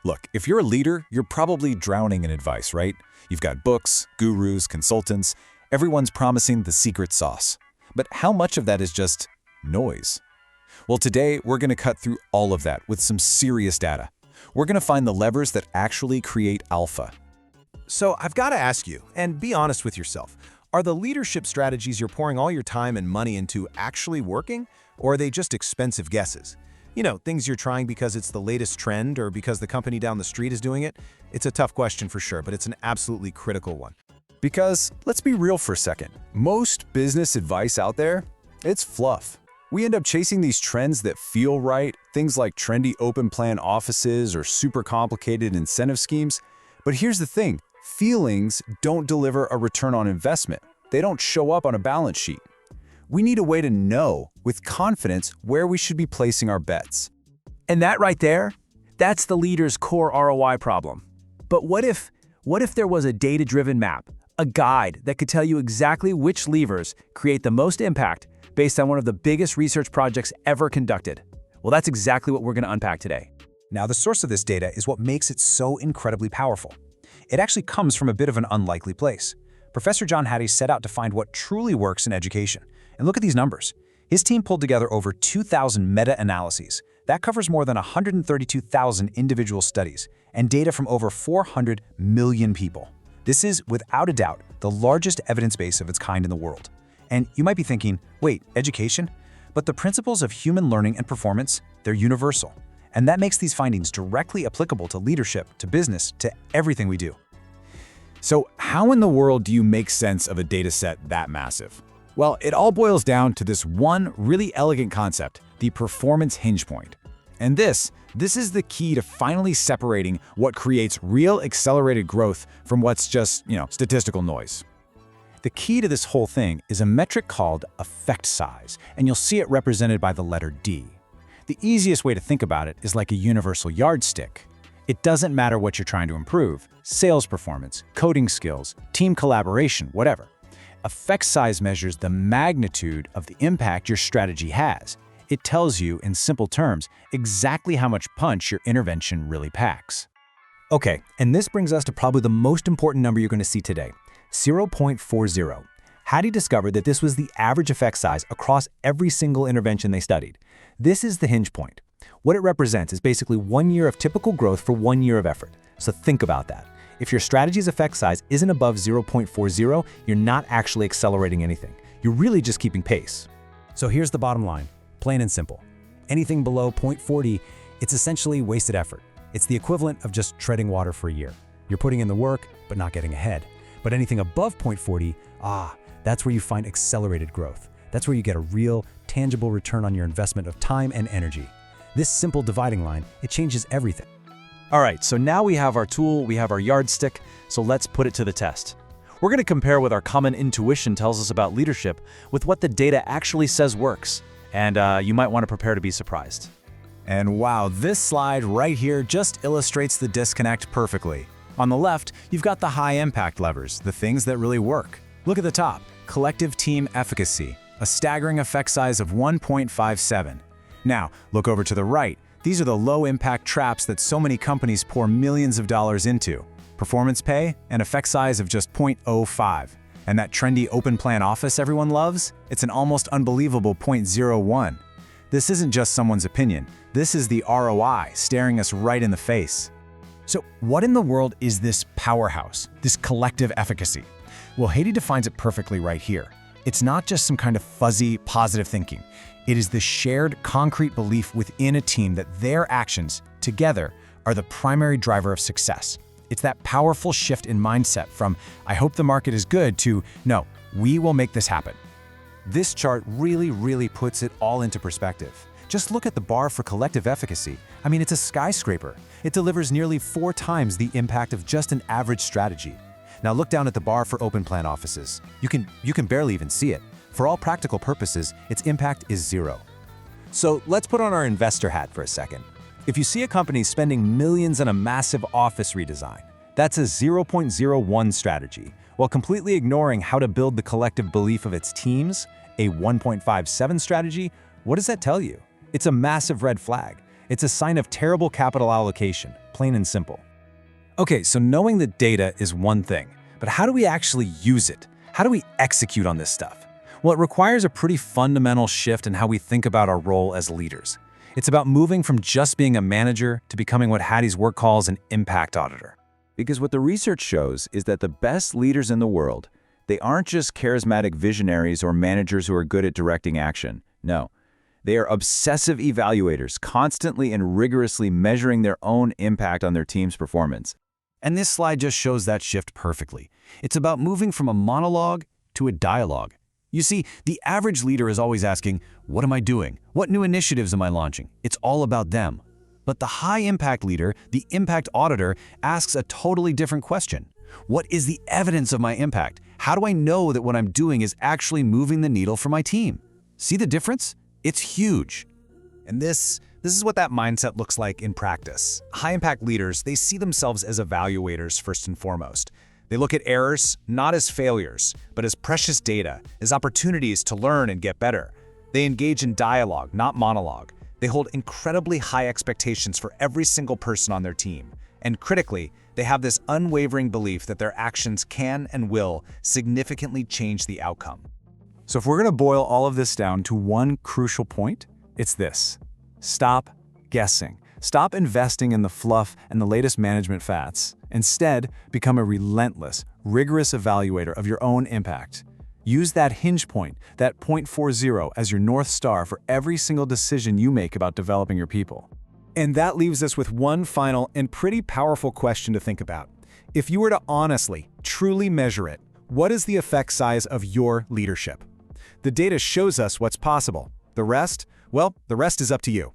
Look, if you're a leader, you're probably drowning in advice, right? You've got books, gurus, consultants, everyone's promising the secret sauce. But how much of that is just noise? Well, today we're going to cut through all of that with some serious data. We're going to find the levers that actually create alpha. So I've got to ask you, and be honest with yourself, are the leadership strategies you're pouring all your time and money into actually working, or are they just expensive guesses? You know, things you're trying because it's the latest trend or because the company down the street is doing it? It's a tough question for sure, but it's an absolutely critical one. Because, let's be real for a second, most business advice out there, it's fluff. We end up chasing these trends that feel right, things like trendy open plan offices or super complicated incentive schemes. But here's the thing, feelings don't deliver a return on investment. They don't show up on a balance sheet. We need a way to know with confidence where we should be placing our bets. And that right there, that's the leader's core ROI problem. But what if there was a data-driven map, a guide that could tell you exactly which levers create the most impact based on one of the biggest research projects ever conducted? Well, that's exactly what we're going to unpack today. Now, the source of this data is what makes it so incredibly powerful. It actually comes from a bit of an unlikely place. Professor John Hattie set out to find what truly works in education. And look at these numbers. His team pulled together over 2,000 meta-analyses. That covers more than 132,000 individual studies and data from over 400 million people. This is, without a doubt, the largest evidence base of its kind in the world. And you might be thinking, wait, education? But the principles of human learning and performance, they're universal. And that makes these findings directly applicable to leadership, to business, to everything we do. So how in the world do you make sense of a data set that massive? Well, it all boils down to this one really elegant concept, the performance hinge point. And this is the key to finally separating what creates real accelerated growth from what's just, statistical noise. The key to this whole thing is a metric called effect size, and you'll see it represented by the letter D. The easiest way to think about it is like a universal yardstick. It doesn't matter what you're trying to improve, sales performance, coding skills, team collaboration, whatever. Effect size measures the magnitude of the impact your strategy has. It tells you, in simple terms, exactly how much punch your intervention really packs. Okay, and this brings us to probably the most important number you're going to see today, 0.40. Hattie discovered that this was the average effect size across every single intervention they studied. This is the hinge point. What it represents is basically 1 year of typical growth for 1 year of effort. So think about that. If your strategy's effect size isn't above 0.40, you're not actually accelerating anything. You're really just keeping pace. So here's the bottom line, plain and simple. Anything below 0.40, it's essentially wasted effort. It's the equivalent of just treading water for a year. You're putting in the work, but not getting ahead. But anything above 0.40, that's where you find accelerated growth. That's where you get a real, tangible return on your investment of time and energy. This simple dividing line, it changes everything. All right, so now we have our tool, we have our yardstick, so let's put it to the test. We're going to compare what our common intuition tells us about leadership with what the data actually says works. And you might want to prepare to be surprised. And wow, this slide right here just illustrates the disconnect perfectly. On the left, you've got the high-impact levers, the things that really work. Look at the top, collective team efficacy, a staggering effect size of 1.57. Now, look over to the right. These are the low-impact traps that so many companies pour millions of dollars into. Performance pay, an effect size of just 0.05. And that trendy open plan office everyone loves? It's an almost unbelievable 0.01. This isn't just someone's opinion. This is the ROI staring us right in the face. So what in the world is this powerhouse, this collective efficacy? Well, Hattie defines it perfectly right here. It's not just some kind of fuzzy, positive thinking. It is the shared, concrete belief within a team that their actions, together, are the primary driver of success. It's that powerful shift in mindset from, I hope the market is good, to, no, we will make this happen. This chart really puts it all into perspective. Just look at the bar for collective efficacy. I mean, it's a skyscraper. It delivers nearly 4 times the impact of just an average strategy. Now look down at the bar for open plan offices. You can barely even see it. For all practical purposes, its impact is 0. So let's put on our investor hat for a second. If you see a company spending millions on a massive office redesign, that's a 0.01 strategy, while completely ignoring how to build the collective belief of its teams, a 1.57 strategy, what does that tell you? It's a massive red flag. It's a sign of terrible capital allocation. plain and simple. Okay, so knowing the data is one thing, but how do we actually use it? How do we execute on this stuff? Well, it requires a pretty fundamental shift in how we think about our role as leaders. It's about moving from just being a manager to becoming what Hattie's work calls an impact auditor. Because what the research shows is that the best leaders in the world, they aren't just charismatic visionaries or managers who are good at directing action. No, they are obsessive evaluators, constantly and rigorously measuring their own impact on their team's performance. And this slide just shows that shift perfectly. It's about moving from a monologue to a dialogue. You see, the average leader is always asking, what am I doing? What new initiatives am I launching? It's all about them. But the high-impact leader, the impact auditor, asks a totally different question. What is the evidence of my impact? How do I know that what I'm doing is actually moving the needle for my team? See the difference? It's huge. And this is what that mindset looks like in practice. High-impact leaders, they see themselves as evaluators first and foremost. They look at errors not as failures, but as precious data, as opportunities to learn and get better. They engage in dialogue, not monologue. They hold incredibly high expectations for every single person on their team. And critically, they have this unwavering belief that their actions can and will significantly change the outcome. So if we're going to boil all of this down to one crucial point, it's this. Stop guessing. Stop investing in the fluff and the latest management fads. Instead, become a relentless, rigorous evaluator of your own impact. Use that hinge point, that .40, as your North Star for every single decision you make about developing your people. And that leaves us with one final and pretty powerful question to think about. If you were to honestly, truly measure it, what is the effect size of your leadership? The data shows us what's possible. The rest, well, the rest is up to you.